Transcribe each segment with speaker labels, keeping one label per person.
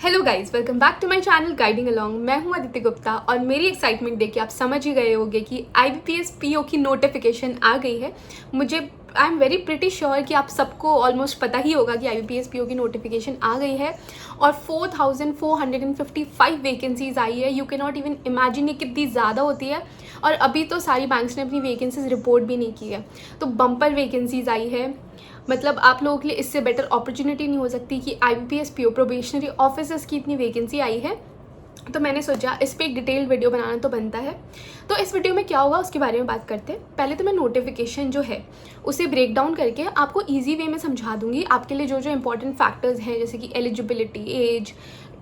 Speaker 1: Hello guys, welcome back to my channel guiding along. मैं हूं अदिति गुप्ता और मेरी एक्साइटमेंट देख के आप समझ ही गए होंगे कि IBPS PO की नोटिफिकेशन आ गई है। I am very pretty sure कि आप सबको ऑलमोस्ट पता ही होगा कि IBPS PO की नोटिफिकेशन आ गई है और 4,455 वैकेंसीज आई है। You can not even imagine ये कितनी ज़्यादा होती है। और अभी तो सारी बैंक्स ने अपनी वैकेंसीज रिपोर्ट भी नहीं की है, तो बम्पर वैकेंसीज आई है। मतलब आप लोगों के लिए इससे बेटर अपॉर्चुनिटी नहीं हो सकती कि IBPS PO प्रोबेशनरी ऑफिसर्स की इतनी वैकेंसी आई है। तो मैंने सोचा इस पर एक डिटेल्ड वीडियो बनाना तो बनता है। तो इस वीडियो में क्या होगा उसके बारे में बात करते हैं। पहले तो मैं नोटिफिकेशन जो है उसे ब्रेक डाउन करके आपको ईजी वे में समझा दूंगी। आपके लिए जो जो इंपॉर्टेंट फैक्टर्स हैं, जैसे कि eligibility, age,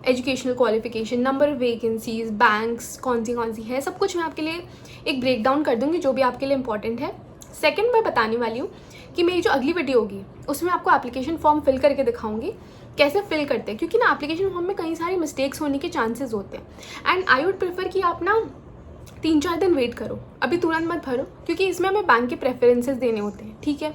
Speaker 1: educational qualification, number of vacancies, banks कौन सी है, सब कुछ मैं आपके लिए एक ब्रेक डाउन कर दूंगी जो भी आपके लिए इंपॉर्टेंट है। सेकेंड, मैं बताने वाली हूँ कि मेरी जो अगली वीडियो होगी उसमें आपको एप्लीकेशन फॉर्म फिल करके दिखाऊंगी कैसे फिल करते हैं, क्योंकि ना एप्लीकेशन फॉर्म में कई सारे मिस्टेक्स होने के चांसेस होते हैं। एंड आई वुड प्रेफर कि आप ना 3-4 दिन वेट करो, अभी तुरंत मत भरो, क्योंकि इसमें हमें बैंक के प्रेफरेंसेस देने होते हैं। ठीक है,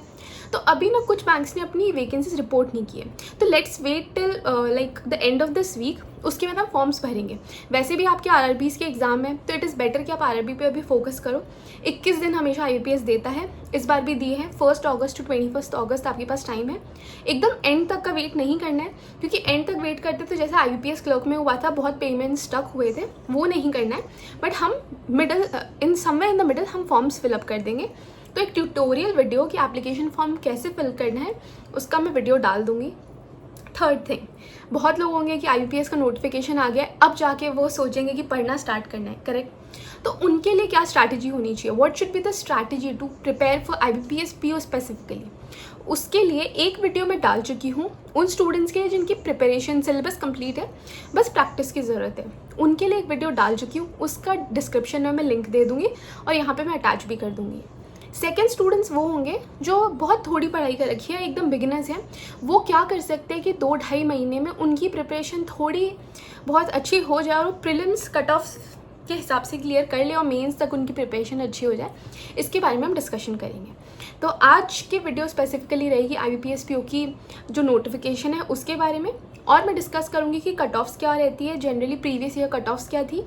Speaker 1: तो अभी ना कुछ बैंक्स ने अपनी वैकेंसीज रिपोर्ट नहीं की है, तो let's wait till like the end of this week. उसके बाद हम फॉर्म्स भरेंगे। वैसे भी आपके RRBs के एग्जाम है, तो इट इज़ बेटर कि आप RRB पे अभी फोकस करो। 21 दिन हमेशा IBPS देता है, इस बार भी दिए हैं। 1 अगस्त टू 21 अगस्त आपके पास टाइम है। एकदम एंड तक का वेट नहीं करना है, क्योंकि एंड तक वेट करते तो जैसे IBPS क्लर्क में हुआ था, बहुत पेमेंट स्टक हुए थे, वो नहीं करना है। बट हम समवेयर इन द मिडल हम फॉर्म्स फिलअप कर देंगे। तो एक ट्यूटोरियल वीडियो कि एप्लीकेशन फॉर्म कैसे फिल करना है उसका मैं वीडियो डाल दूंगी। थर्ड थिंग, बहुत लोग होंगे कि IBPS का नोटिफिकेशन आ गया, अब जाके वो सोचेंगे कि पढ़ना स्टार्ट करना है, करेक्ट। तो उनके लिए क्या स्ट्रैटेजी होनी चाहिए, what should be the strategy to prepare for IBPS PO specifically. उसके लिए एक वीडियो मैं डाल चुकी हूँ उन स्टूडेंट्स के लिए जिनकी प्रिपरेशन सिलेबस कंप्लीट है, बस प्रैक्टिस की ज़रूरत है। उनके लिए एक वीडियो डाल चुकी हूँ, उसका डिस्क्रिप्शन में मैं लिंक दे दूँगी और यहाँ पे मैं अटैच भी कर दूँगी। सेकेंड, स्टूडेंट्स वो होंगे जो बहुत थोड़ी पढ़ाई कर रखी है, एकदम बिगिनर्स हैं। वो क्या कर सकते हैं कि 2-2.5 महीने में उनकी प्रिपरेशन थोड़ी बहुत अच्छी हो जाए और वो प्रीलिम्स कट ऑफ के हिसाब से क्लियर कर ले और मेंस तक उनकी प्रिपरेशन अच्छी हो जाए। इसके बारे में हम डिस्कशन करेंगे। तो आज की वीडियो स्पेसिफिकली रहेगी IBPS PO की जो नोटिफिकेशन है उसके बारे में, और मैं डिस्कस करूँगी कि कट ऑफ्स क्या रहती है, generally previous year cut offs क्या थी,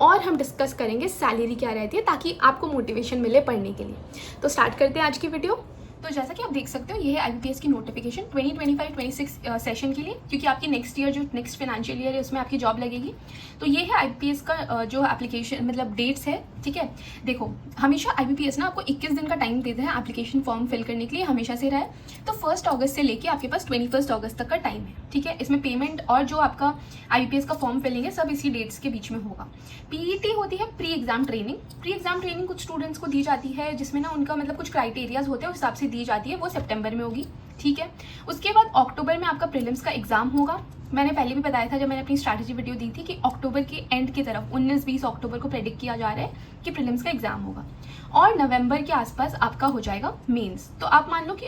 Speaker 1: और हम डिस्कस करेंगे सैलरी क्या रहती है, ताकि आपको मोटिवेशन मिले पढ़ने के लिए। तो स्टार्ट करते हैं आज की वीडियो। तो जैसा कि आप देख सकते हो, ये है IBPS की नोटिफिकेशन 2025-26 सेशन के लिए, क्योंकि आपकी नेक्स्ट ईयर जो नेक्स्ट फाइनेंशियल ईयर है उसमें आपकी जॉब लगेगी। तो ये है IBPS का जो एप्लीकेशन मतलब डेट्स है। ठीक है, देखो हमेशा IBPS ना आपको 21 दिन का टाइम देते हैं एप्लीकेशन फॉर्म फिल करने के लिए, हमेशा से रहा है। तो 1 अगस्त से लेके आपके पास 21 अगस्त तक का टाइम है। ठीक है, इसमें पेमेंट और जो आपका IBPS का फॉर्म फिलिंग है सब इसी डेट्स के बीच में होगा। PET होती है pre exam training. Pre exam training कुछ स्टूडेंट्स को दी जाती है, जिसमें ना उनका मतलब कुछ क्राइटेरियाज होते हैं उस हिसाब से दी जाती है, वो सितंबर में होगी। ठीक है, उसके बाद अक्टूबर में आपका प्रीलिम्स का एग्जाम होगा। मैंने पहले भी बताया था जब मैंने अपनी स्ट्रैटेजी वीडियो दी थी कि अक्टूबर के एंड की तरफ 19-20 अक्टूबर को प्रेडिक्ट किया जा रहा है कि प्रीलिम्स का एग्जाम होगा, और नवंबर के आसपास आपका हो जाएगा मेंस। तो आप मान लो कि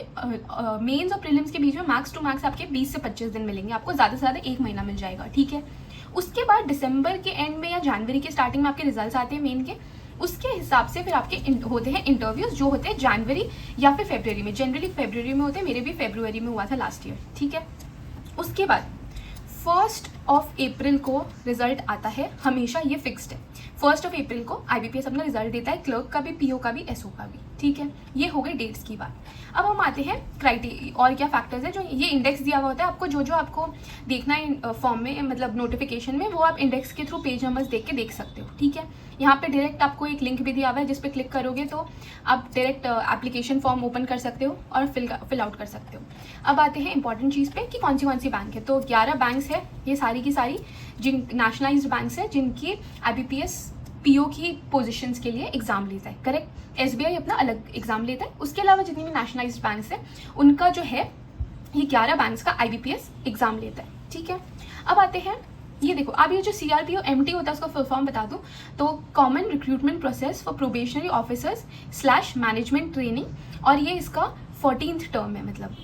Speaker 1: मेंस और प्रीलिम्स के बीच में मैक्स टू मैक्स आपके 20 से 25 दिन मिलेंगे, आपको ज़्यादा से ज़्यादा 1 महीना मिल जाएगा। ठीक है, उसके बाद दिसंबर के एंड में या जनवरी के स्टार्टिंग में आपके रिजल्ट्स आते हैं मेन के, उसके हिसाब से फिर आपके होते हैं इंटरव्यूज जो होते हैं जनवरी या फिर फरवरी में। जनरली फरवरी में होते हैं, मेरे भी फरवरी में हुआ था लास्ट ईयर। ठीक है, उसके बाद 1 अप्रैल को रिजल्ट आता है, हमेशा ये फिक्स्ड है। 1 अप्रैल को IBPS अपना रिजल्ट देता है, क्लर्क का भी, PO का भी, SO का भी। ठीक है, ये हो गई डेट्स की बात। अब हम आते हैं क्राइटेरिया और क्या फैक्टर्स है। जो ये इंडेक्स दिया हुआ होता है आपको, जो जो आपको देखना है फॉर्म में मतलब नोटिफिकेशन में, वो आप इंडेक्स के थ्रू पेज नंबर्स देख के देख सकते हो। ठीक है, यहाँ पे डायरेक्ट आपको एक लिंक भी दिया हुआ है जिस पे क्लिक करोगे तो आप डायरेक्ट एप्लीकेशन फॉर्म ओपन कर सकते हो और फिल आउट कर सकते हो। अब आते हैं इंपॉर्टेंट चीज़ पे कि कौन सी बैंक है। तो 11 बैंक्स है, ये सारी की सारी जिन नेशनलाइज्ड बैंक्स है जिनकी IBPS PO की पोजीशंस के लिए एग्जाम लेता है। करेक्ट, SBI अपना अलग एग्जाम लेता है। उसके अलावा जितनी भी नेशनलाइज्ड बैंक्स है उनका जो है ये 11 बैंक्स का IBPS एग्जाम लेता है। ठीक है, अब आते हैं, ये देखो अब ये जो CRPO MT होता है उसका फुल फॉर्म बता दूं तो common recruitment process for probationary officers / management training, और ये इसका 14th टर्म है, मतलब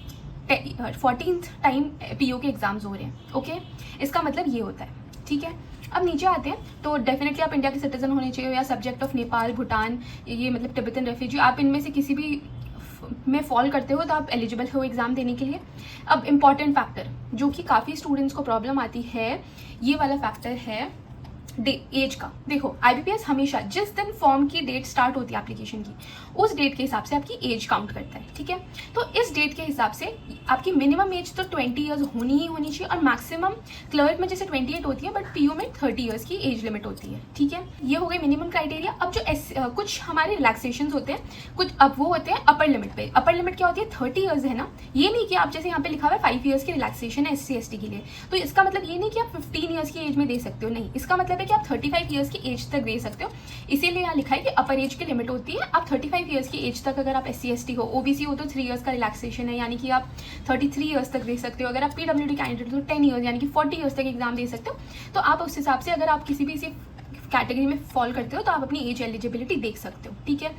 Speaker 1: 14th टाइम PO के एग्जाम्स हो रहे हैं। ओके, इसका मतलब ये होता है। ठीक है, अब नीचे आते हैं तो डेफिनेटली आप इंडिया के सिटीजन होने चाहिए या सब्जेक्ट ऑफ नेपाल, भूटान, ये मतलब तिब्बतन रेफ्यूजी, आप इनमें से किसी भी में फॉल करते हो तो आप एलिजिबल हो एग्ज़ाम देने के लिए। अब इम्पॉर्टेंट फैक्टर जो कि काफ़ी स्टूडेंट्स को प्रॉब्लम आती है, ये वाला फैक्टर है एज का। देखो IBPS हमेशा जिस दिन फॉर्म की डेट स्टार्ट होती है एप्लीकेशन की, उस डेट के हिसाब से आपकी एज काउंट करता है, ठीक है। तो इस डेट के हिसाब से आपकी मिनिमम एज तो 20 ईयर्स होनी ही होनी चाहिए, और मैक्सिमम क्लर्क में जैसे 28 होती है, बट PO में 30 ईयर्स की एज लिमिट होती है, ठीक है। ये हो गई मिनिमम क्राइटेरिया। अब जो कुछ हमारे रिलैक्सेशन होते हैं, कुछ अब वो होते हैं अपर लिमिट पे। अपर लिमिट क्या होती है? 30 ईयर्स है ना। ये नहीं कि आप जैसे यहाँ पे लिखा हुआ है 5 ईयर्स की रिलैक्सेशन है SC ST के लिए, तो इसका मतलब ये नहीं कि आप 15 ईयर्स की एज में दे सकते हो, नहीं। इसका मतलब है कि आप 35 ईयर्स की एज तक दे सकते हो। इसीलिए यहाँ लिखा है कि अपर एज की लिमिट होती है। आप 35 ईयर्स की एज तक अगर आप SC ST हो, OBC हो तो 3 ईयर्स का रिलैक्सेशन है, यानी कि आप 33 ईयर्स तक दे सकते हो। अगर आप PWD कैंडिडेट हो 10 ईयर्स यानी कि 40 ईयर्स तक एग्जाम दे सकते हो। तो आप उस हिसाब से अगर आप किसी भी इसी कैटेगरी में फॉल करते हो तो आप अपनी एज एलिजिबिलिटी देख सकते हो, ठीक है।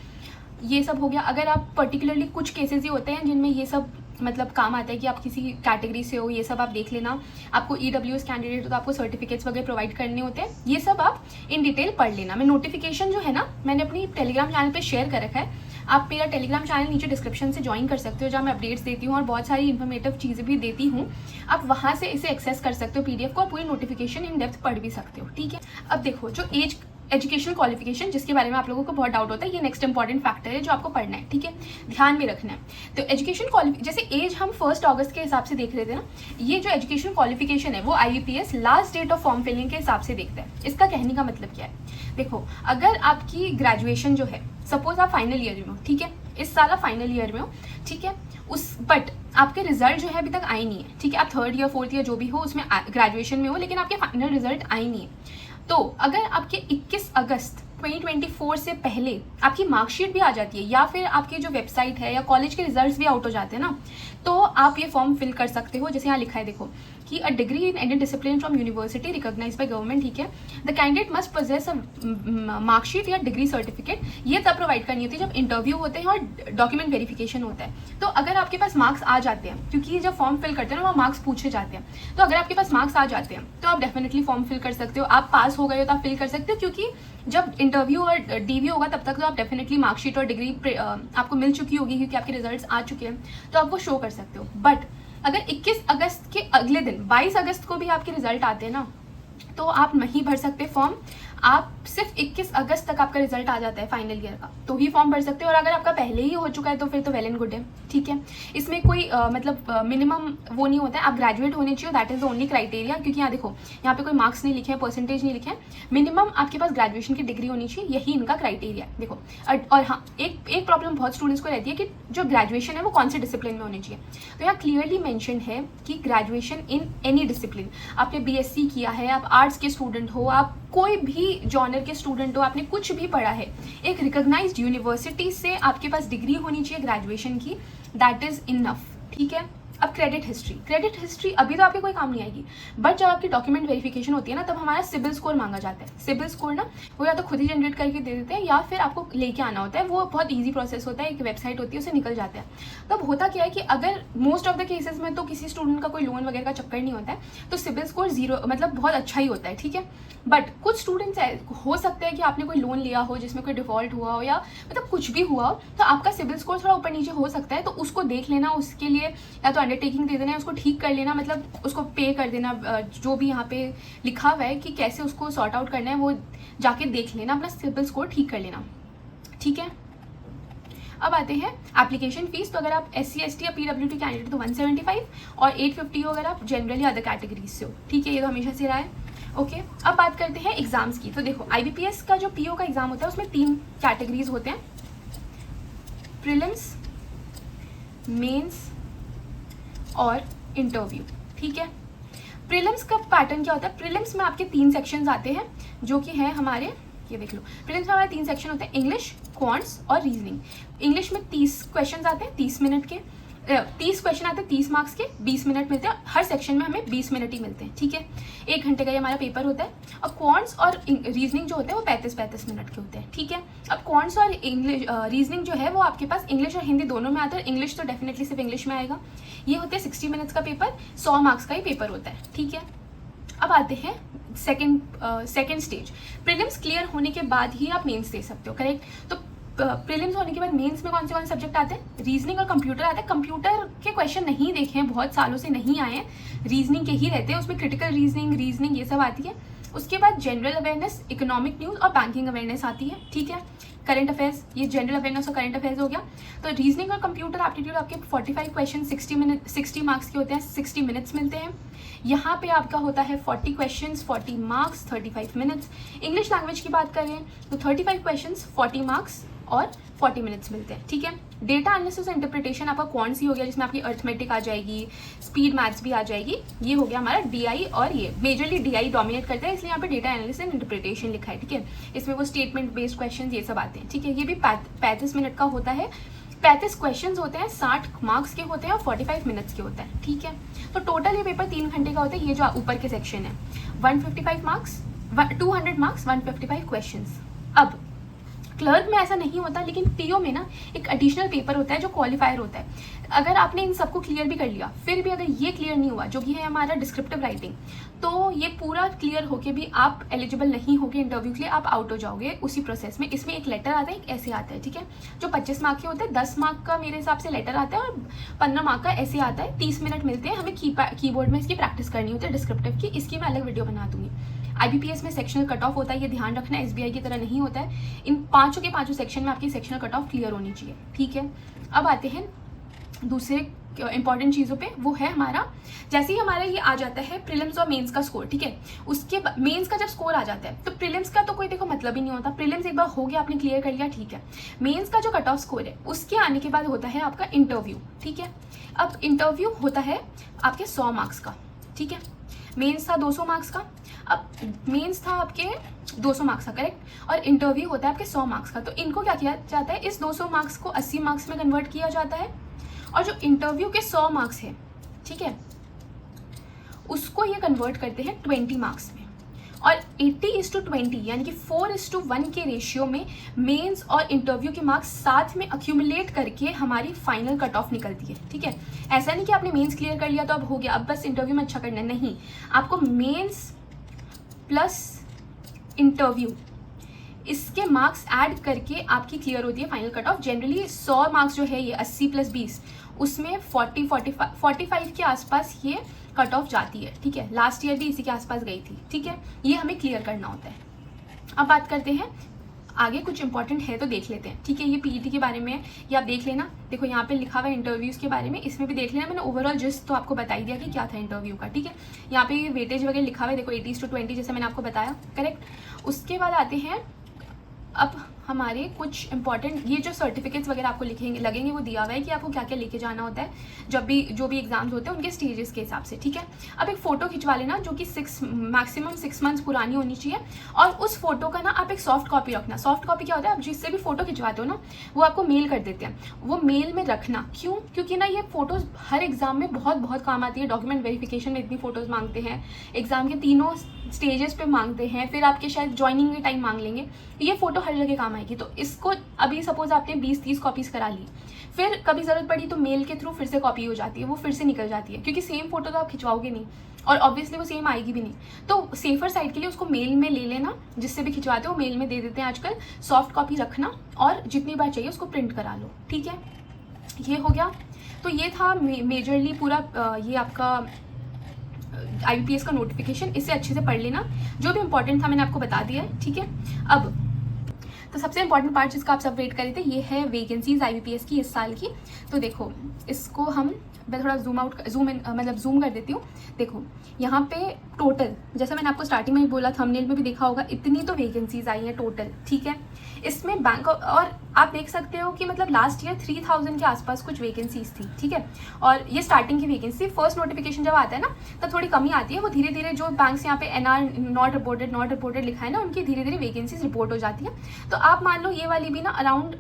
Speaker 1: ये सब हो गया। अगर आप पर्टिकुलरली कुछ केसेस ही होते हैं जिनमें ये सब मतलब काम आता है कि आप किसी कैटेगरी से हो, ये सब आप देख लेना। आपको EWS कैंडिडेट हो तो आपको सर्टिफिकेट्स वगैरह प्रोवाइड करने होते हैं, ये सब आप इन डिटेल पढ़ लेना। मैं नोटिफिकेशन जो है ना, मैंने अपनी टेलीग्राम चैनल पे शेयर कर रखा है। आप मेरा टेलीग्राम चैनल नीचे डिस्क्रिप्शन से ज्वाइन कर सकते हो, जहाँ मैं अपडेट्स देती हूँ और बहुत सारी इन्फॉर्मेटिव चीज़ें भी देती हूँ। आप वहाँ से इसे एक्सेस कर सकते हो PDF को, और पूरी नोटिफिकेशन इन डेप्थ पढ़ भी सकते हो, ठीक है। अब देखो, जो एज एजुकेशनल क्वालिफिकेशन जिसके बारे में आप लोगों को बहुत डाउट होता है, ये नेक्स्ट इंपॉर्टेंट फैक्टर है जो आपको पढ़ना है, ठीक है, ध्यान में रखना है। तो एजुकेशन क्वालिफिकेशन, जैसे एज हम 1 अगस्त के हिसाब से देख रहे थे ना, ये जो एजुकेशन क्वालिफिकेशन है वो IBPS last date of form filling के हिसाब से देखता है। इसका कहने का मतलब क्या है? देखो, अगर आपकी ग्रेजुएशन जो है, सपोज आप फाइनल ईयर में हो, ठीक है, इस साल आप फाइनल ईयर में हो, ठीक है, बट आपके रिजल्ट जो है अभी तक आए नहीं है, ठीक है। आप 3rd ईयर 4th ईयर जो भी हो उसमें ग्रेजुएशन में हो, लेकिन आपके फाइनल रिजल्ट आए नहीं है। तो अगर आपके 21 अगस्त 2024 से पहले आपकी मार्कशीट भी आ जाती है, या फिर आपकी जो वेबसाइट है या कॉलेज के रिजल्ट्स भी आउट हो जाते हैं ना, तो आप ये फॉर्म फिल कर सकते हो। जैसे यहाँ लिखा है, देखो कि a degree in any discipline from university recognised by government, ठीक है। The candidate must possess a marksheet या डिग्री सर्टिफिकेट। ये तब प्रोवाइड करनी होती है जब इंटरव्यू होते हैं और डॉक्यूमेंट वेरिफिकेशन होता है। तो अगर आपके पास मार्क्स आ जाते हैं, क्योंकि जब फॉर्म फिल करते हैं ना, वहाँ मार्क्स पूछे जाते हैं, तो अगर आपके पास मार्क्स आ जाते हैं तो आप डेफिनेटली फॉर्म फिल कर सकते हो। आप पास हो गए हो तो आप फिल कर सकते हो, क्योंकि जब इंटरव्यू और DV होगा तब तक तो आप डेफिनेटली मार्कशीट और डिग्री आपको मिल चुकी होगी, क्योंकि आपके रिजल्ट्स आ चुके हैं, तो आप वो शो कर सकते हो। बट अगर 21 अगस्त के अगले दिन 22 अगस्त को भी आपके रिजल्ट आते हैं ना, तो आप नहीं भर सकते फॉर्म। आप सिर्फ 21 अगस्त तक आपका रिजल्ट आ जाता है फाइनल ईयर का, तो ही फॉर्म भर सकते हो। और अगर आपका पहले ही हो चुका है तो फिर तो वेल एंड गुड है, ठीक है। इसमें कोई मिनिमम वो नहीं होता है, आप ग्रेजुएट होने चाहिए, that is the only criteria. क्योंकि यहाँ देखो, यहाँ पे कोई मार्क्स नहीं लिखे हैं, परसेंटेज नहीं लिखे हैं, मिनिमम आपके पास ग्रेजुएशन की डिग्री होनी चाहिए, यही इनका क्राइटेरिया है। देखो, और हाँ, एक प्रॉब्लम बहुत स्टूडेंट्स को रहती है कि जो ग्रेजुएशन है वो कौन से डिसिप्लिन में होनी चाहिए। तो यहाँ क्लियरली मेंशन है कि ग्रेजुएशन इन एनी डिसिप्लिन। आपने BSc किया है, आप आर्ट्स के स्टूडेंट हो, आप कोई भी जॉनर के स्टूडेंट हो, आपने कुछ भी पढ़ा है, एक रिकॉग्नाइज्ड यूनिवर्सिटी से आपके पास डिग्री होनी चाहिए ग्रेजुएशन की, दैट इज इनफ, ठीक है। अब क्रेडिट हिस्ट्री अभी तो आपके कोई काम नहीं आएगी, बट जब आपकी डॉक्यूमेंट वेरिफिकेशन होती है ना, तब हमारा सिबिल स्कोर मांगा जाता है। सिबिल स्कोर ना वो या तो खुद ही जनरेट करके दे देते हैं, या फिर आपको लेके आना होता है। वो बहुत ईजी प्रोसेस होता है, एक वेबसाइट होती है, उससे निकल जाता है। तब होता क्या है कि अगर मोस्ट ऑफ द केसेस में तो किसी स्टूडेंट का कोई लोन वगैरह का चक्कर नहीं होता है, तो सिबिल स्कोर 0 मतलब बहुत अच्छा ही होता है, ठीक है। बट कुछ स्टूडेंट्स हो सकता है कि आपने कोई लोन लिया हो जिसमें कोई डिफॉल्ट हुआ हो, या मतलब कुछ भी हुआ हो, तो आपका सिबिल स्कोर थोड़ा ऊपर नीचे हो सकता है। तो उसको देख लेना, उसके लिए या तो अंडरटेकिंग दे देना, उसको ठीक कर लेना, मतलब उसको पे कर देना। जो भी यहाँ पे लिखा हुआ है कि कैसे उसको सॉर्ट आउट करना है, वो जाके देख लेना, अपना सिबिल स्कोर ठीक कर लेना, ठीक है। अब आते हैं एप्लीकेशन फीस। तो अगर आप SC ST या PWD कैंडिडेट तो 175, और 850 हो अगर आप जनरली अदर कैटेगरीज से हो, ठीक है। ये तो हमेशा से रहा है, ओके। अब बात करते हैं एग्जाम्स की। तो देखो, IBPS का जो PO का एग्जाम होता है उसमें 3 कैटेगरीज होते हैं, प्रीलिम्स, मेंस और इंटरव्यू, ठीक है। प्रीलिम्स का पैटर्न क्या होता है? प्रीलिम्स में आपके 3 सेक्शंस आते हैं, जो कि हैं हमारे, ये देख लो, प्रीलिम्स में हमारे 3 सेक्शन होते हैं, इंग्लिश, क्वांट्स और रीजनिंग। इंग्लिश में 30 क्वेश्चन आते हैं 30 मिनट के, 30 क्वेश्चन आते हैं 30 मार्क्स के, 20 मिनट मिलते हैं। हर सेक्शन में हमें 20 मिनट ही मिलते हैं, ठीक है। 1 घंटे का ये हमारा पेपर होता है। और क्वांट्स और रीजनिंग जो होते हैं वो 35-35 मिनट के होते हैं, ठीक है। अब क्वांट्स और इंग्लिश रीजनिंग जो है वो आपके पास इंग्लिश और हिंदी दोनों में आता है। इंग्लिश तो डेफिनेटली सिर्फ इंग्लिश में आएगा। ये होते हैं 60 मिनट्स का पेपर, 100 मार्क्स का ही पेपर होता है, ठीक है। अब आते हैं सेकेंड स्टेज। प्रीलिम्स क्लियर होने के बाद ही आप मेंस दे सकते हो, करेक्ट। तो प्रीलिम्स होने के बाद मेंस में कौन से सब्जेक्ट आते हैं, रीजनिंग और कंप्यूटर आते हैं। कंप्यूटर के क्वेश्चन नहीं देखे हैं, बहुत सालों से नहीं आए हैं, रीजनिंग के ही रहते हैं, उसमें क्रिटिकल रीजनिंग ये सब आती है। उसके बाद जनरल अवेयरनेस, इकोनॉमिक न्यूज़ और बैंकिंग अवेयरनेस आती है, ठीक है। करंट अफेयर्स, ये जनरल अवेयरनेस और करंट अफेयर्स हो गया। तो रीजनिंग और कंप्यूटर एप्टीट्यूड आपके 45 क्वेश्चन 60 मार्क्स के होते हैं, 60 मिनट्स मिलते हैं। यहाँ पे आपका होता है 40 questions 40 marks 35 minutes. English language की बात करें तो 35 क्वेश्चंस 40 मार्क्स और 40 मिनट्स मिलते हैं, ठीक है। डेटा एनालिसिस और इंटरप्रिटेशन आपका कौन सी हो गया, जिसमें आपकी अर्थमेटिक आ जाएगी, स्पीड मैथ्स भी आ जाएगी। ये हो गया हमारा डीआई, और ये मेजरली डीआई डोमिनेट करता है, इसलिए यहाँ पे डेटा एनालिसिस एंड इंटरप्रिटेशन लिखा है, ठीक है। इसमें वो स्टेटमेंट बेस्ड क्वेश्चन ये सब आते हैं, ठीक है। ये भी 35 मिनट का होता है, 35 क्वेश्चन होते हैं, 60 मार्क्स के होते हैं और 45 मिनट्स के होते हैं, ठीक है। तो टोटल ये पेपर 3 घंटे का होता है। ये जो ऊपर के सेक्शन है 155 मार्क्स, 200 मार्क्स, 155 क्वेश्चन। अब क्लर्क में ऐसा नहीं होता, लेकिन टीओ में ना एक एडिशनल पेपर होता है जो क्वालिफायर होता है। अगर आपने इन सबको क्लियर भी कर लिया, फिर भी अगर ये क्लियर नहीं हुआ, जो कि है हमारा डिस्क्रिप्टिव राइटिंग, तो ये पूरा क्लियर होके भी आप एलिजिबल नहीं होगे इंटरव्यू के लिए, आप आउट हो जाओगे उसी प्रोसेस में। इसमें एक लेटर आता है, एक ऐसे आता है, ठीक है, जो 25 मार्क के होते हैं। 10 मार्क का मेरे हिसाब से लेटर आता है और 15 मार्क का ऐसे आता है। 30 मिनट मिलते हैं, हमें कीबोर्ड में इसकी प्रैक्टिस करनी होती है डिस्क्रिप्टिव की। इसकी मैं अलग वीडियो बना दूंगी। IBPS में सेक्शनल कट ऑफ होता है, ये ध्यान रखना, SBI की तरह नहीं होता है। इन पांचों के पांचों सेक्शन में आपकी सेक्शनल कट ऑफ क्लियर होनी चाहिए, ठीक है। अब आते हैं दूसरे इंपॉर्टेंट चीज़ों पे, वो है हमारा, जैसे ही हमारा ये आ जाता है प्रीलिम्स और मेंस का स्कोर, ठीक है। उसके मेंस का जब स्कोर आ जाता है तो प्रीलिम्स का तो कोई देखो मतलब ही नहीं होता। प्रीलिम्स एक बार हो गया, आपने क्लियर कर लिया, ठीक है। मेंस का जो कट ऑफ स्कोर है उसके आने के बाद होता है आपका इंटरव्यू, ठीक है। अब इंटरव्यू होता है आपके 100 मार्क्स का, ठीक है। मेंस था 200 मार्क्स का, अब मेंस था आपके 200 मार्क्स का, करेक्ट, और इंटरव्यू होता है आपके 100 मार्क्स का। तो इनको क्या किया जाता है, इस 200 मार्क्स को 80 मार्क्स में कन्वर्ट किया जाता है, और जो इंटरव्यू के 100 मार्क्स है, ठीक है, उसको ये कन्वर्ट करते हैं 20 मार्क्स में। और 80:20 यानी कि 4:1 के रेशियो में मेंस और इंटरव्यू के मार्क्स साथ में अक्यूमुलेट करके हमारी फाइनल कट ऑफ निकलती है, ठीक है। ऐसा नहीं कि आपने मेंस क्लियर कर लिया तो अब हो गया, अब बस इंटरव्यू में अच्छा करना है, नहीं। आपको मेंस प्लस इंटरव्यू इसके मार्क्स ऐड करके आपकी क्लियर होती है final cut off. Generally 100 marks जो है ये 80 + 20, उसमें 45 के आसपास ये कट ऑफ जाती है, ठीक है। लास्ट ईयर भी इसी के आसपास गई थी, ठीक है। ये हमें क्लियर करना होता है। अब बात करते हैं आगे, कुछ इंपॉर्टेंट है तो देख लेते हैं, ठीक है। ये PET के बारे में है, ये आप देख लेना। देखो यहाँ पे लिखा हुआ है इंटरव्यूज़ के बारे में, इसमें भी देख लेना। मैंने ओवरऑल जिस्ट तो आपको बता ही दिया कि क्या था इंटरव्यू का, ठीक है। यहाँ पे वेटेज वगैरह लिखा हुआ है, देखो 80:20 जैसे मैंने आपको बताया, करेक्ट। उसके बाद आते हैं अब हमारे कुछ इंपॉर्टेंट, ये जो सर्टिफिकेट्स वगैरह आपको लगेंगे वो दिया हुआ है कि आपको क्या क्या लेके जाना होता है जब भी जो भी एग्जाम्स होते हैं उनके स्टेजेस के हिसाब से, ठीक है। अब एक फ़ोटो खिंचवा लेना जो कि मैक्सिमम 6 मंथ्स पुरानी होनी चाहिए, और उस फोटो का ना आप एक सॉफ्ट कॉपी रखना। सॉफ्ट कॉपी क्या होता है, आप जिससे भी फोटो खिंचवाते हो ना वो आपको मेल कर देते हैं, वो मेल में रखना। क्यों? क्योंकि ना ये फोटोज़ हर एग्जाम में बहुत काम आती है। डॉक्यूमेंट वेरिफिकेशन में इतनी फ़ोटोज़ मांगते हैं, एग्जाम के तीनों स्टेजेस पे मांगते हैं, फिर आपके शायद ज्वाइनिंग के टाइम मांग लेंगे, ये फोटो हर जगह काम आएगी। तो इसको अभी सपोज आपने 20-30 कॉपीज़ करा ली, फिर कभी ज़रूरत पड़ी तो मेल के थ्रू फिर से कॉपी हो जाती है, वो फिर से निकल जाती है, क्योंकि सेम फोटो तो आप खिंचवाओगे नहीं और ऑब्वियसली वो सेम आएगी भी नहीं। तो सेफर साइड के लिए उसको मेल में ले लेना, जिससे भी खिंचवाते हो मेल में दे देते हैं आजकल। सॉफ्ट कॉपी रखना और जितनी बार चाहिए उसको प्रिंट करा लो, ठीक है। ये हो गया। तो ये था मेजरली पूरा ये आपका IBPS का नोटिफिकेशन। इसे अच्छे से पढ़ लेना, जो भी इंपॉर्टेंट था मैंने आपको बता दिया है, ठीक है। अब तो सबसे इंपॉर्टेंट पार्ट जिसका आप सब वेट कर रहे थे, ये है वैकेंसीज IBPS की इस साल की। तो देखो इसको मैं थोड़ा जूम कर देती हूँ। देखो यहाँ पे टोटल, जैसा मैंने आपको स्टार्टिंग में भी बोला, थंबनेल में भी देखा होगा, इतनी तो वैकेंसीज आई हैं टोटल, ठीक है। इसमें बैंक और आप देख सकते हो कि मतलब लास्ट ईयर 3000 के आसपास कुछ वैकेंसीज थी, ठीक है। और ये स्टार्टिंग की वैकेंसी, फर्स्ट नोटिफिकेशन जब आता है ना तब थोड़ी कमी आती है, वो धीरे धीरे जो बैंक्स यहाँ पे NR नॉट रिपोर्टेड लिखा है ना, उनकी धीरे धीरे वैकेंसीज रिपोर्ट हो जाती है। तो आप मान लो ये वाली भी ना अराउंड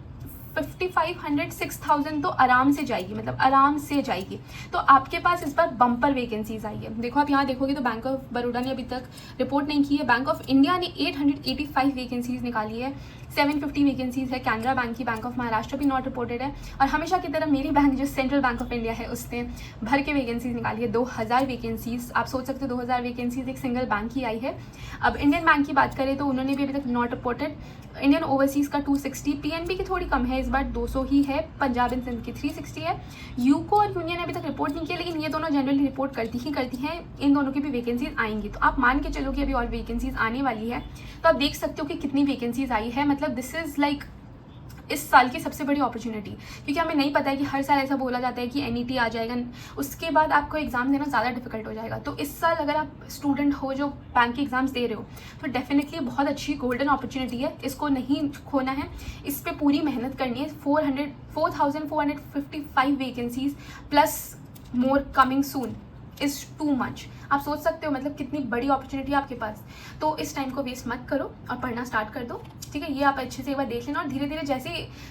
Speaker 1: 5500 6000 तो आराम से जाएगी, मतलब आराम से जाएगी। तो आपके पास इस बार बम्पर वैकेंसीज आई है। देखो आप यहाँ देखोगे तो बैंक ऑफ बड़ौदा ने अभी तक रिपोर्ट नहीं की है, बैंक ऑफ इंडिया ने 885 वैकेंसीज निकाली है, 750 वैकेंसीज है कैनरा बैंक की, बैंक ऑफ महाराष्ट्र भी नॉट रिपोर्टेड है, और हमेशा की तरह मेरी बैंक जो सेंट्रल बैंक ऑफ इंडिया है उसने भर के वैकेंसीज निकाली है, 2000 वैकेंसीज। आप सोच सकते हो 2000 वैकेंसीज एक सिंगल बैंक की आई है। अब इंडियन बैंक की बात करें तो उन्होंने भी अभी तक नॉट रिपोर्टेड। इंडियन ओवरसीज़ का 260, पीएनबी की थोड़ी कम है इस बार 200 ही है, पंजाब एंड सिंध की 360 है। यूको और यूनियन ने अभी तक रिपोर्ट नहीं किया, लेकिन ये दोनों जनरली रिपोर्ट करती हैं, इन दोनों की भी वैकेंसीज आएंगी। तो आप मान के चलो कि अभी और वैकेंसीज आने वाली है। तो आप देख सकते हो कि कितनी वैकेंसीज आई है, मतलब दिस इज़ लाइक इस साल की सबसे बड़ी अपॉर्चुनिटी, क्योंकि हमें नहीं पता है कि हर साल ऐसा बोला जाता है कि एनईटी आ जाएगा, उसके बाद आपको एग्ज़ाम देना ज़्यादा डिफिकल्ट हो जाएगा। तो इस साल अगर आप स्टूडेंट हो जो बैंक के एग्ज़ाम्स दे रहे हो तो डेफिनेटली बहुत अच्छी गोल्डन अपॉर्चुनिटी है, इसको नहीं खोना है, इस पर पूरी मेहनत करनी है। 4455 vacancies plus more coming soon is too much. आप सोच सकते हो मतलब कितनी बड़ी अपॉर्चुनिटी है आपके पास। तो इस टाइम को वेस्ट मत करो और पढ़ना स्टार्ट कर दो, ठीक है। ये आप अच्छे से एक बार देख लेना, और धीरे धीरे जैसे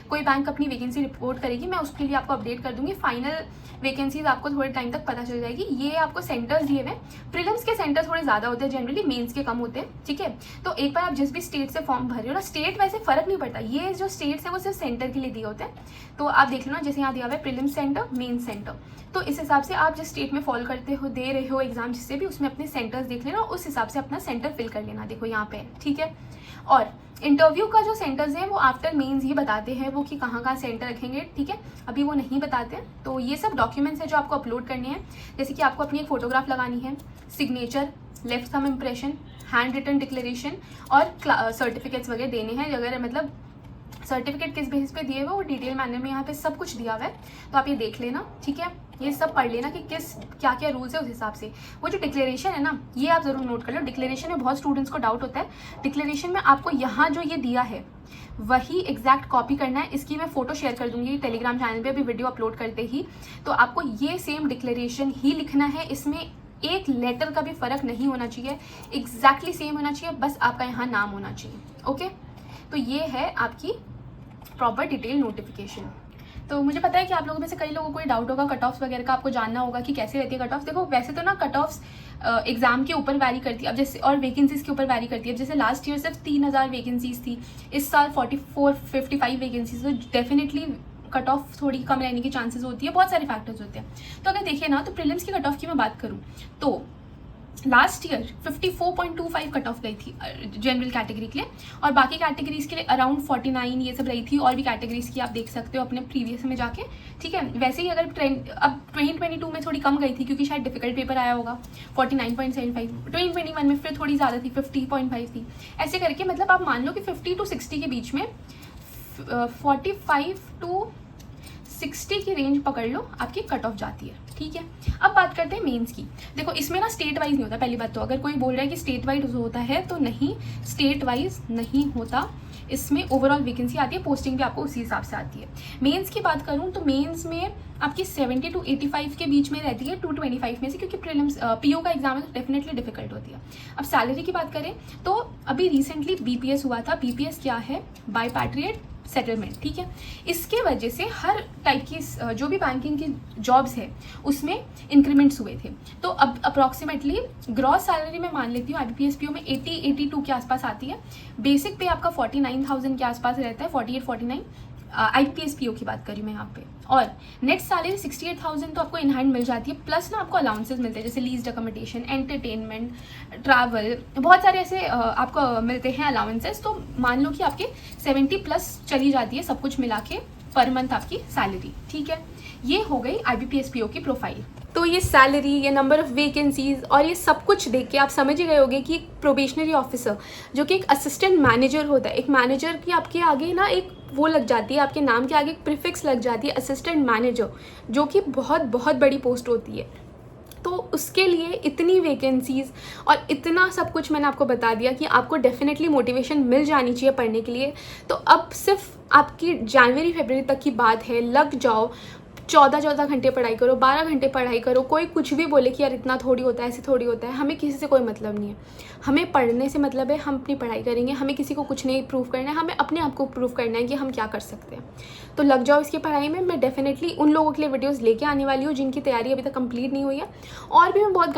Speaker 1: कोई बैंक अपनी वैकेंसी रिपोर्ट करेगी मैं उसके लिए आपको अपडेट कर दूंगी। फाइनल वैकेंसीज आपको थोड़े टाइम तक पता चल जाएगी। ये आपको सेंटर्स दिए हुए, प्रीलिम्स के सेंटर थोड़े ज़्यादा होते हैं जनरली, मेंस के कम होते हैं, ठीक है। तो एक बार आप जिस भी स्टेट से फॉर्म भर रहे हो ना, स्टेट वैसे फ़र्क नहीं पड़ता, ये जो स्टेट्स हैं वो सिर्फ सेंटर के लिए दिए होते हैं। तो आप देख लो ना, जैसे यहाँ दिया हुआ है प्रीलिम्स सेंटर, मेन सेंटर, तो इस हिसाब से आप जिस स्टेट में फॉलो करते हो, दे रहे हो एग्जाम जिससे भी, उसमें अपने सेंटर्स देख लेना, उस हिसाब से अपना सेंटर फिल कर लेना। देखो यहाँ पे, ठीक है। और इंटरव्यू का जो सेंटर्स हैं वो आफ्टर मेंस ही बताते हैं वो कि कहाँ कहाँ सेंटर रखेंगे, ठीक है, अभी वो नहीं बताते हैं। तो ये सब डॉक्यूमेंट्स हैं जो आपको अपलोड करने हैं, जैसे कि आपको अपनी एक फ़ोटोग्राफ लगानी है, signature, left thumb impression, hand written declaration और सर्टिफिकेट्स वगैरह देने हैं। अगर मतलब सर्टिफिकेट किस बेसिस पे दिए हुए वो डिटेल मैंने में यहाँ पे सब कुछ दिया हुआ है, तो आप ये देख लेना, ठीक है। ये सब पढ़ लेना कि किस क्या क्या रूल्स है उस हिसाब से। वो जो डिक्लेरेशन है ना, ये आप ज़रूर नोट कर लो। डिक्लेरेशन में बहुत स्टूडेंट्स को डाउट होता है, डिक्लेरेशन में आपको यहाँ जो ये दिया है वही एग्जैक्ट कॉपी करना है। इसकी मैं फोटो शेयर कर दूंगी टेलीग्राम चैनल पे अभी वीडियो अपलोड करते ही। तो आपको ये सेम डिक्लेरेशन ही लिखना है, इसमें एक लेटर का भी फ़र्क नहीं होना चाहिए, एग्जैक्टली सेम होना चाहिए, बस आपका यहाँ नाम होना चाहिए, ओके। तो ये है आपकी प्रॉपर डिटेल नोटिफिकेशन। तो मुझे पता है कि आप लोगों में से कई लोगों को ये डाउट होगा कट ऑफ्स वगैरह का, आपको जानना होगा कि कैसे रहती है कट ऑफ्स। देखो वैसे तो ना कट ऑफ्स एग्जाम के ऊपर वैरी करती है, अब जैसे और वैकेंसीज़ के ऊपर वैरी करती है। अब जैसे लास्ट ईयर सिर्फ 3000 वैकेंसीज़ थी, इस साल 4455 वैकेंसीज, तो डेफिनेटली कट ऑफ थोड़ी कम रहने की चांसेस होती है, बहुत सारे फैक्टर्स होते हैं। तो अगर देखिए ना, तो प्रीलिम्स की कट ऑफ की मैं बात करूँ तो लास्ट ईयर 54.25 कट ऑफ गई थी जनरल कैटेगरी के लिए, और बाकी कैटेगरीज के लिए अराउंड 49 ये सब रही थी, और भी कैटेगरीज की आप देख सकते हो अपने प्रीवियस में जाके, ठीक है। वैसे ही अगर ट्रेंड अब 2022 में थोड़ी कम गई थी क्योंकि शायद डिफिकल्ट पेपर आया होगा, 49.75, 2021 में फिर थोड़ी ज़्यादा थी, 50.5 थी, ऐसे करके मतलब आप मान लो कि 50 to 60 के बीच में 45 to 60 की रेंज पकड़ लो, आपकी कट ऑफ जाती है, ठीक है। अब बात करते हैं मेंस की। देखो इसमें ना स्टेट वाइज नहीं होता, पहली बात तो अगर कोई बोल रहा है कि स्टेट वाइज होता है तो नहीं, स्टेट वाइज नहीं होता, इसमें ओवरऑल वैकेंसी आती है, पोस्टिंग भी आपको उसी हिसाब से आती है। मेंस की बात करूँ तो मेंस में आपकी 70 to 85 के बीच में रहती है, 225 में से, क्योंकि प्रीलिम्स पीओ का एग्जाम है तो डेफिनेटली डिफिकल्ट होती है। अब सैलरी की बात करें तो अभी रिसेंटली बीपीएस हुआ था। बीपीएस क्या है? बायपैट्रिएट सेटलमेंट, ठीक है। इसके वजह से हर टाइप की जो भी बैंकिंग की जॉब्स है उसमें इंक्रीमेंट्स हुए थे। तो अब अप्रॉक्सीमेटली ग्रॉस सैलरी में मान लेती हूँ आईबीपीएस पीओ में 80-82 के आसपास आती है। बेसिक पे आपका 49,000 के आसपास रहता है, 48-49 आईपीएस पीओ की बात करी मैं यहाँ पे। और नेक्स्ट सैलरी 68,000 तो आपको इन हैंड मिल जाती है, प्लस ना आपको अलाउंसेस मिलते हैं, जैसे लीज्ड अकोमोडेशन, एंटरटेनमेंट, ट्रैवल, बहुत सारे ऐसे आपको मिलते हैं अलाउंसेस। तो मान लो कि आपके 70+ चली जाती है सब कुछ मिला के पर मंथ आपकी सैलरी, ठीक है। ये हो गई आईबीपीएस पीओ की प्रोफाइल। तो ये सैलरी, ये नंबर ऑफ़ वैकेंसीज और ये सब कुछ देख के आप समझ ही गए होंगे कि एक प्रोबेशनरी ऑफिसर जो कि एक असिस्टेंट मैनेजर होता है, एक मैनेजर की आपके आगे ना एक वो लग जाती है, आपके नाम के आगे एक प्रीफिक्स लग जाती है असिस्टेंट मैनेजर, जो कि बहुत बहुत बड़ी पोस्ट होती है। तो उसके लिए इतनी वैकेंसीज़ और इतना सब कुछ मैंने आपको बता दिया कि आपको डेफिनेटली मोटिवेशन मिल जानी चाहिए पढ़ने के लिए। तो अब सिर्फ आपकी जनवरी फरवरी तक की बात है, लग जाओ, 14 घंटे पढ़ाई करो, 12 घंटे पढ़ाई करो, कोई कुछ भी बोले कि यार इतना थोड़ी होता है, ऐसे थोड़ी होता है, हमें किसी से कोई मतलब नहीं है। हमें पढ़ने से मतलब है, हम अपनी पढ़ाई करेंगे, हमें किसी को कुछ नहीं प्रूव करना है, हमें अपने आप को प्रूव करना है कि हम क्या कर सकते हैं। तो लग जाओ इसकी पढ़ाई में। मैं डेफिनेटली उन लोगों के लिए वीडियोज़ लेके आने वाली हूँ जिनकी तैयारी अभी तक कंप्लीट नहीं हुई है, और भी मैं बहुत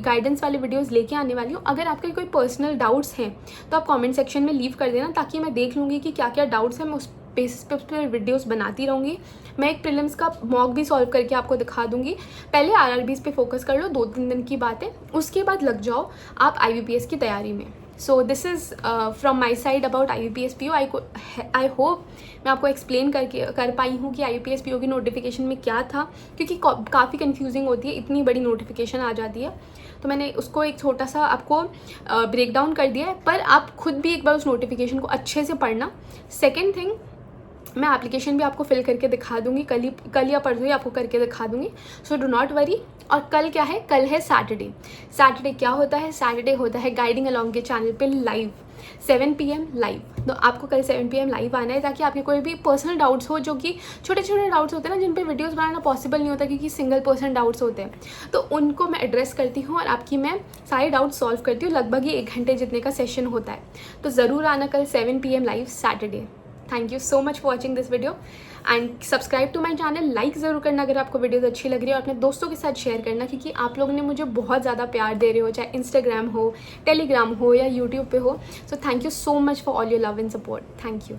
Speaker 1: गाइडेंस वाले वीडियोज़ लेके आने वाली हूँ। अगर आपके कोई पर्सनल डाउट्स हैं तो आप कमेंट सेक्शन में लीव कर देना, ताकि मैं देख लूँगी कि क्या क्या डाउट्स हैं, मैं उस बेसिस पे उस पर वीडियोज़ बनाती रहूँगी। मैं एक प्रीलिम्स का मॉक भी सॉल्व करके आपको दिखा दूँगी। पहले आरआरबीज़ पे फोकस कर लो, 2-3 दिन की बात है, उसके बाद लग जाओ आप IBPS की तैयारी में। So this is from my side about IBPS PO। I hope मैं आपको एक्सप्लेन कर पाई हूँ कि IBPS PO की नोटिफिकेशन में क्या था, क्योंकि काफ़ी कन्फ्यूजिंग होती है, इतनी बड़ी नोटिफिकेशन आ जाती है। तो मैंने उसको एक छोटा सा आपको ब्रेक डाउन कर दिया है, पर आप खुद भी एक बार उस नोटिफिकेशन को अच्छे से पढ़ना। सेकेंड थिंग, मैं एप्लीकेशन भी आपको फिल करके दिखा दूंगी, कल या परसों ही आपको करके दिखा दूंगी, सो डू नॉट वरी। और कल क्या है? कल है सैटरडे क्या होता है? सैटरडे होता है गाइडिंग अलॉन्ग के चैनल पे लाइव 7 PM लाइव। तो आपको कल 7 PM लाइव आना है, ताकि आपके कोई भी पर्सनल डाउट्स हो, जो कि छोटे छोटे डाउट्स होते हैं ना, जिन पे वीडियोस बनाना पॉसिबल नहीं होता क्योंकि सिंगल पर्सन डाउट्स होते हैं, तो उनको मैं एड्रेस करती हूँ और आपकी मैं सारे डाउट्स सॉल्व करती हूँ। लगभग ये 1 घंटे जितने का सेशन होता है। तो ज़रूर आना कल 7 PM live Saturday. Thank you so much for watching this video and subscribe to my channel. Like ज़रूर करना अगर आपको वीडियोस अच्छी लग रही है, और अपने दोस्तों के साथ शेयर करना, क्योंकि आप लोगों ने मुझे बहुत ज़्यादा प्यार दे रहे हो, चाहे इंस्टाग्राम हो, टेलीग्राम हो या यूट्यूब पे हो। So thank you so much for all your love and support. Thank you.